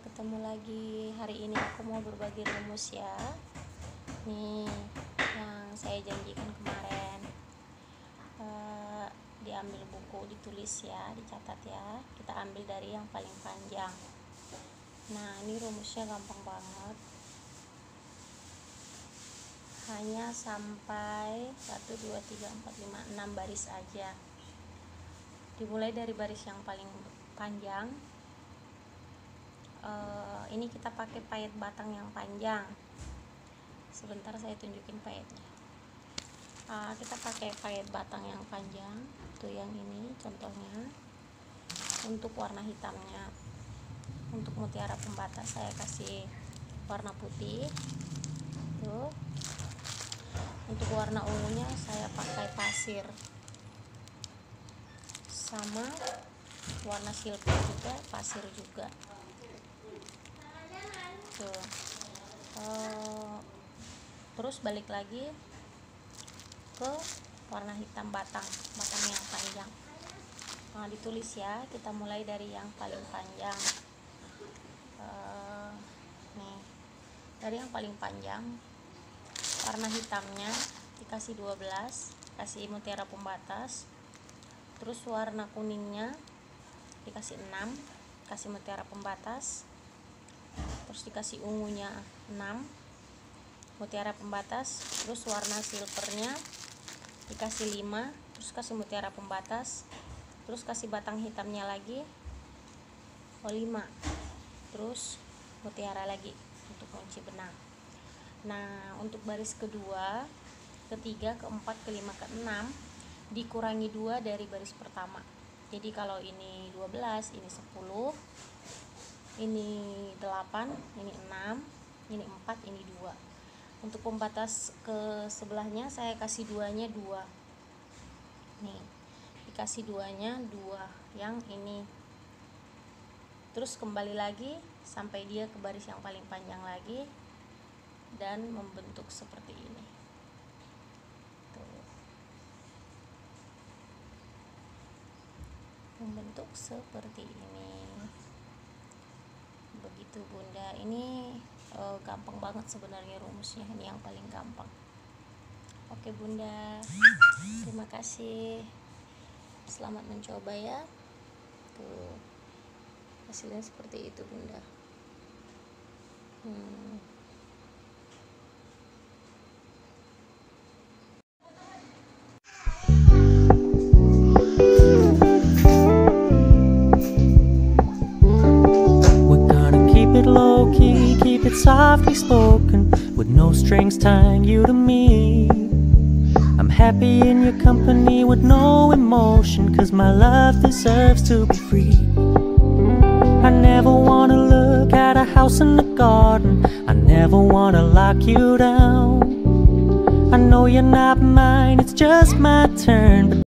Ketemu lagi. Hari ini aku mau berbagi rumus ya. Nih yang saya janjikan kemarin. Diambil buku, ditulis ya, dicatat ya. Kita ambil dari yang paling panjang. Nah, ini rumusnya gampang banget. Hanya sampai 1, 2, 3, 4, 5, 6 baris aja. Dimulai dari baris yang paling panjang. Ini kita pakai payet batang yang panjang. Sebentar saya tunjukin payetnya. Kita pakai payet batang yang panjang. Tuh yang ini contohnya. Untuk warna hitamnya, untuk mutiara pembatas saya kasih warna putih. Tuh. Untuk warna ungunya saya pakai pasir. Sama warna silver juga, pasir juga. Tuh. Terus balik lagi ke warna hitam batang yang panjang. Ditulis ya, kita mulai dari yang paling panjang. Nih, dari yang paling panjang, warna hitamnya dikasih 12, kasih mutiara pembatas. Terus warna kuningnya dikasih 6, kasih mutiara pembatas. Terus dikasih ungunya 6, mutiara pembatas. Terus warna silvernya dikasih 5, terus kasih mutiara pembatas. Terus kasih batang hitamnya lagi 5, terus mutiara lagi untuk kunci benang. Nah, untuk baris kedua, ketiga, keempat, kelima, keenam dikurangi 2 dari baris pertama. Jadi kalau ini 12, ini 10, ini 8, ini 6, ini 4, ini 2. Untuk pembatas ke sebelahnya saya kasih 2-nya 2. Nih, dikasih 2-nya 2 yang ini. Terus kembali lagi sampai dia ke baris yang paling panjang lagi dan membentuk seperti ini. Tuh. Membentuk seperti ini. Begitu Bunda. Ini gampang banget sebenarnya rumusnya, ini yang paling gampang. Oke Bunda, terima kasih, selamat mencoba ya. Tuh, hasilnya seperti itu Bunda. Low-key, keep it softly spoken, with no strings tying you to me. I'm happy in your company with no emotion, 'cause my love deserves to be free. I never wanna look at a house in the garden, I never wanna lock you down. I know you're not mine, it's just my turn, but